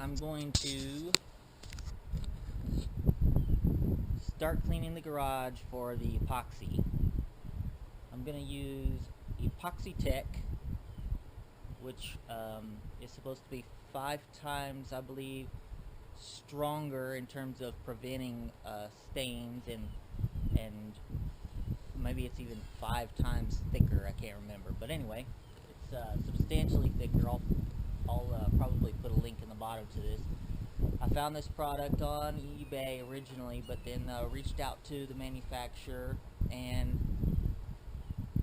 I'm going to start cleaning the garage for the epoxy. I'm going to use Epoxy Tech, which is supposed to be 5 times, I believe, stronger in terms of preventing stains, and maybe it's even 5 times thicker. I can't remember, but anyway, it's substantially thicker. I'll probably put a link in the bottom to this. I found this product on eBay originally, but then reached out to the manufacturer and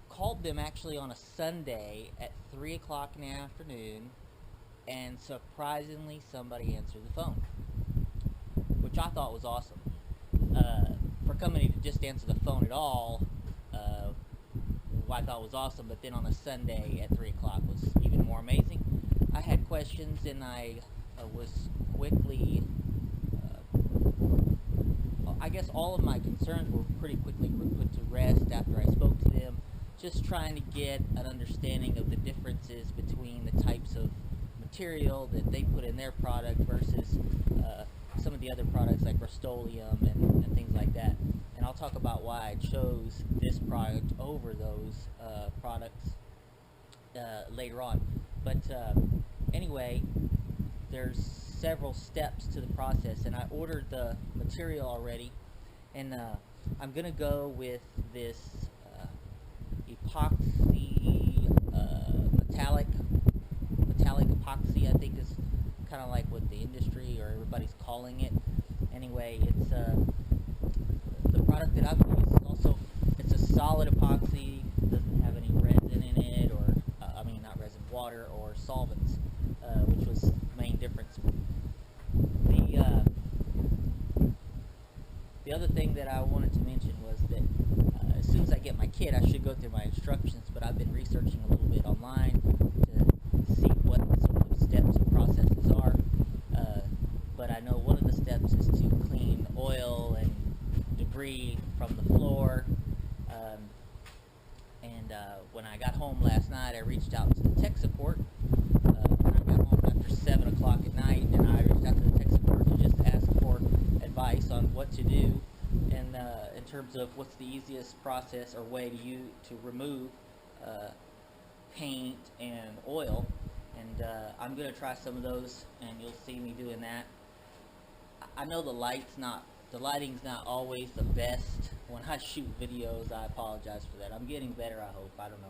called them actually on a Sunday at 3 o'clock in the afternoon, and surprisingly somebody answered the phone, which I thought was awesome. For somebody to just answer the phone at all, I thought was awesome, but then on a Sunday at 3 o'clock was even more amazing. I had questions, and I was quickly, I guess all of my concerns were pretty quickly put to rest after I spoke to them, just trying to get an understanding of the differences between the types of material that they put in their product versus some of the other products like Rust-Oleum and things like that. And I'll talk about why I chose this product over those products later on. But anyway, there's several steps to the process, and I ordered the material already, and I'm gonna go with this epoxy metallic epoxy. I think is kind of like what the industry or everybody's calling it. Anyway, it's the product that I've used is also, it's a solid epoxy, doesn't have any resin in it, or I mean not resin, water or solvents, which was the main difference. The other thing that I wanted to mention was that as soon as I get my kit, I should go through my instructions, but I've been researching a little bit online to see what some of the steps and processes are. But I know one of the steps is to clean oil and debris from the floor. When I got home last night, I reached out to the tech support. When I got home after 7 o'clock at night, and I reached out to the tech support to just ask for advice on what to do, and in terms of what's the easiest process or way to remove paint and oil. And I'm going to try some of those, and you'll see me doing that. I know the lighting's not always the best when I shoot videos. I apologize for that. I'm getting better, I hope. I don't know.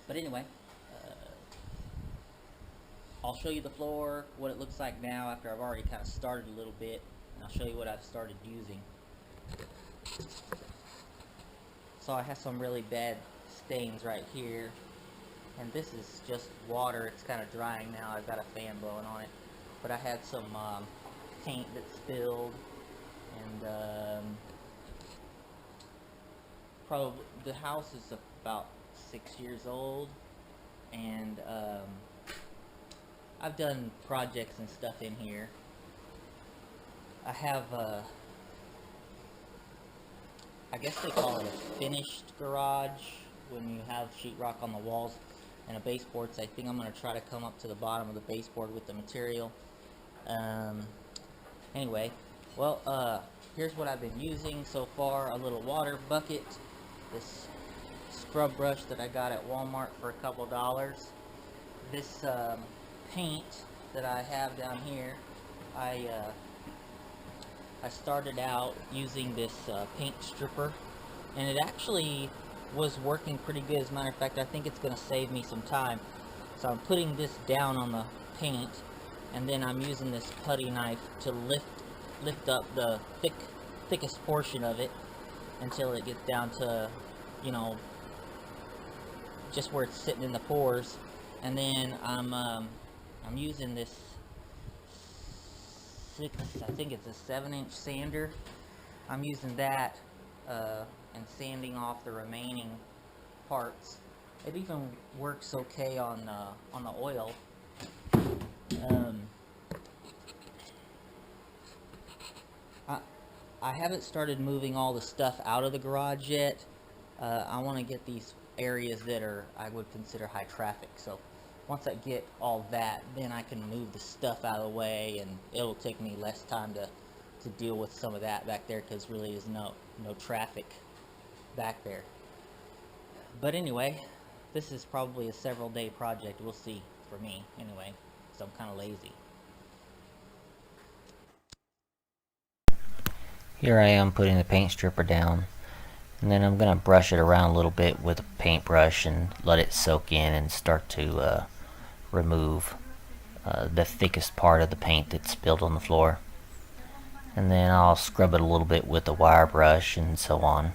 But anyway, I'll show you the floor, what it looks like now after I've already kind of started a little bit, and I'll show you what I've started using. So I have some really bad stains right here, and this is just water. It's kind of drying now. I've got a fan blowing on it, but I had some paint that spilled, and probably the house is about 6 years old, and I've done projects and stuff in here. I have I guess they call it a finished garage when you have sheetrock on the walls and a baseboard. So I think I'm going to try to come up to the bottom of the baseboard with the material. Anyway, well, here's what I've been using so far. A little water bucket, this scrub brush that I got at Walmart for a couple dollars, this paint that I have down here. I started out using this paint stripper, and it actually was working pretty good. As a matter of fact, I think it's going to save me some time. So I'm putting this down on the paint, and then I'm using this putty knife to lift up the thickest portion of it until it gets down to, you know, just where it's sitting in the pores. And then I'm using this I think it's a 7-inch sander. I'm using that and sanding off the remaining parts. It even works okay on the oil. I haven't started moving all the stuff out of the garage yet. I want to get these areas that are, I would consider, high traffic. So once I get all that, then I can move the stuff out of the way, and it'll take me less time to deal with some of that back there, because really there's no traffic back there. But anyway, this is probably a several day project. We'll see, for me anyway, so I'm kind of lazy. Here I am putting the paint stripper down, and then I'm going to brush it around a little bit with a paintbrush and let it soak in and start to remove the thickest part of the paint that's spilled on the floor. And then I'll scrub it a little bit with a wire brush and so on.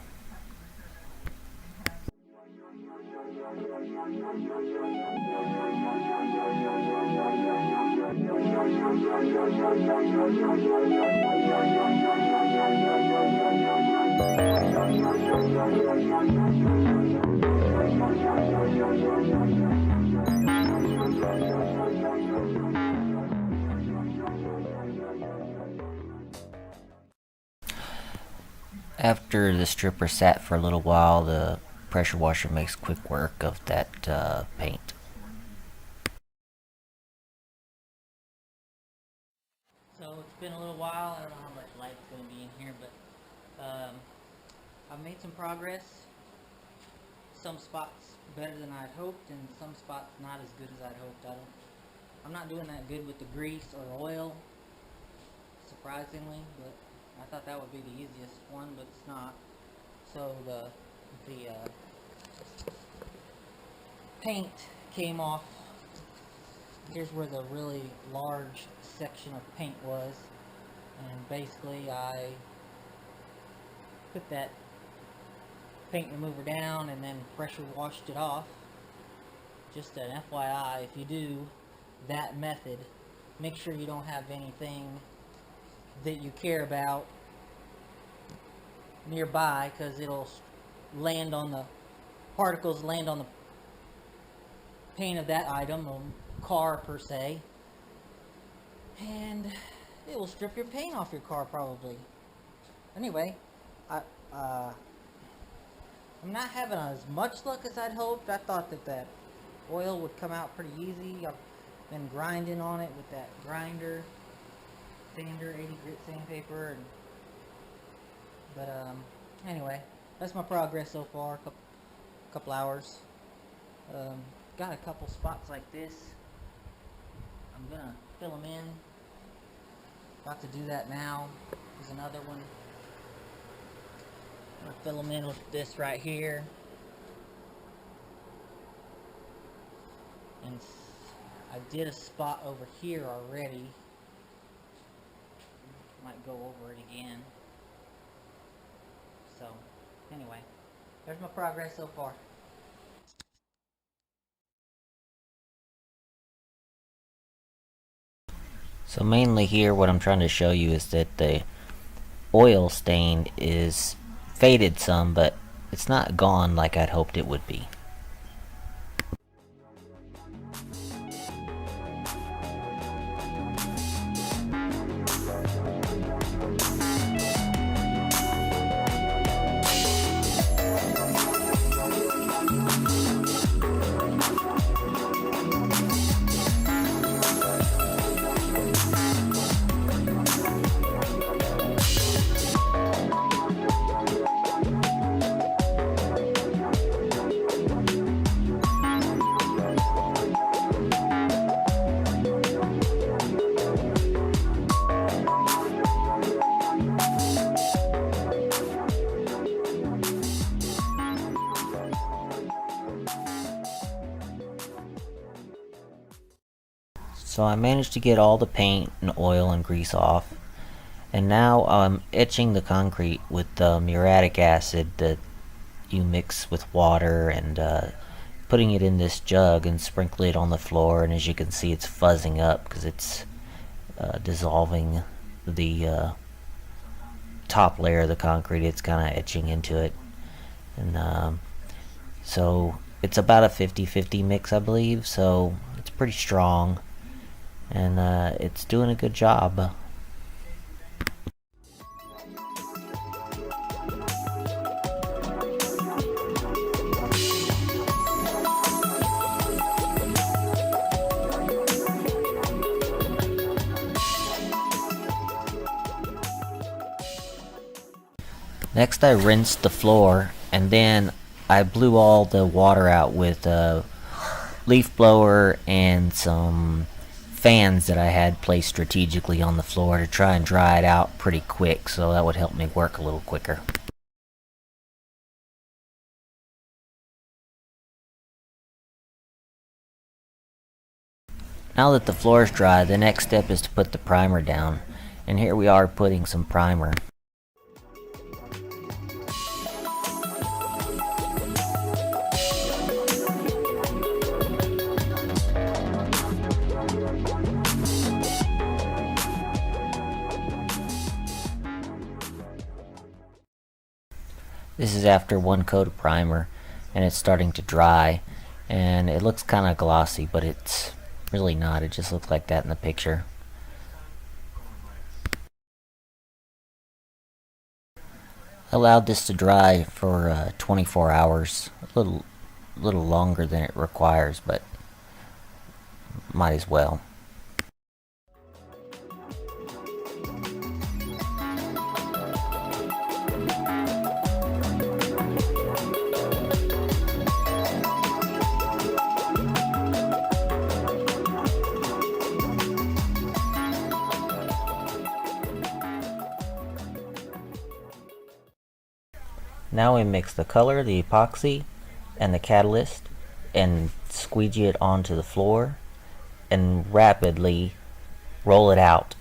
After the stripper sat for a little while, the pressure washer makes quick work of that paint. So it's been a little while. I don't know how much light's going to be in here, but I've made some progress. Some spots better than I'd hoped, and some spots not as good as I'd hoped. I'm not doing that good with the grease or oil, surprisingly, but I thought that would be the easiest one, but it's not. So the paint came off. Here's where the really large section of paint was, and basically I put that paint remover down and then pressure washed it off. Just an FYI, if you do that method, make sure you don't have anything that you care about nearby, because it'll land on the particles, land on the paint of that item or car per se, and it will strip your paint off your car probably. Anyway, I'm not having as much luck as I'd hoped. I thought that oil would come out pretty easy. I've been grinding on it with that grinder, sander, 80 grit sandpaper, but anyway, that's my progress so far. Couple hours. Got a couple spots like this. I'm gonna fill them in. About to do that now. There's another one. I'm gonna fill them in with this right here. And I did a spot over here already. Might go over it again. So, anyway, there's my progress so far. So mainly here what I'm trying to show you is that the oil stain is faded some, but it's not gone like I'd hoped it would be. So I managed to get all the paint and oil and grease off, and now I'm etching the concrete with muriatic acid that you mix with water, and putting it in this jug and sprinkle it on the floor, and as you can see it's fuzzing up because it's dissolving the top layer of the concrete. It's kind of etching into it, and so it's about a 50-50 mix, I believe, so it's pretty strong, and it's doing a good job. Next I rinsed the floor, and then I blew all the water out with a leaf blower and some fans that I had placed strategically on the floor to try and dry it out pretty quick, so that would help me work a little quicker. Now that the floor is dry, the next step is to put the primer down, and here we are putting some primer. This is after one coat of primer, and it's starting to dry, and it looks kind of glossy, but it's really not. It just looks like that in the picture. I allowed this to dry for 24 hours, a little longer than it requires, but might as well. Now we mix the color, the epoxy, and the catalyst, and squeegee it onto the floor, and rapidly roll it out.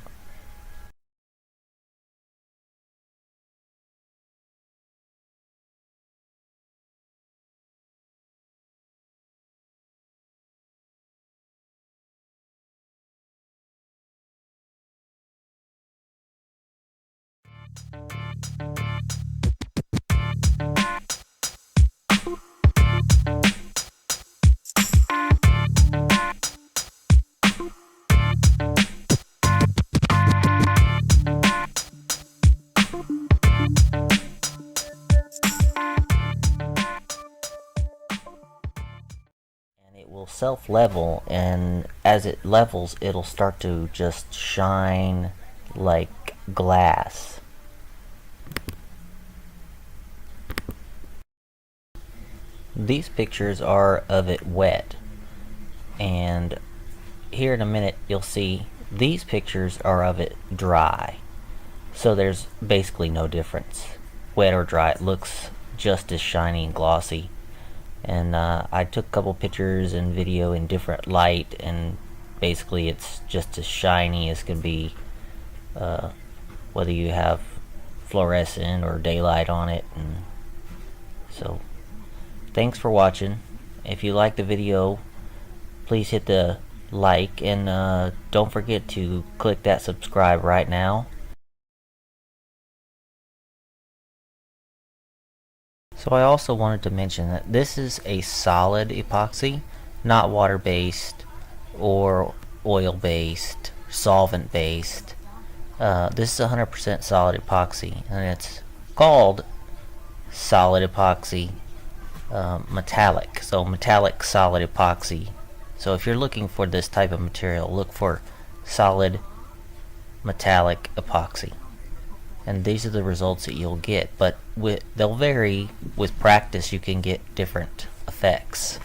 It will self-level, and as it levels, it'll start to just shine like glass. These pictures are of it wet, and here in a minute you'll see these pictures are of it dry. So there's basically no difference. Wet or dry, it looks just as shiny and glossy. And I took a couple pictures and video in different light, and basically it's just as shiny as can be, whether you have fluorescent or daylight on it. And so thanks for watching. If you like the video, please hit the like, and don't forget to click that subscribe right now. So I also wanted to mention that this is a solid epoxy, not water-based or oil-based, solvent-based. This is 100% solid epoxy, and it's called solid epoxy metallic. So metallic solid epoxy. So if you're looking for this type of material, look for solid metallic epoxy. And these are the results that you'll get, but they'll vary. With practice you can get different effects.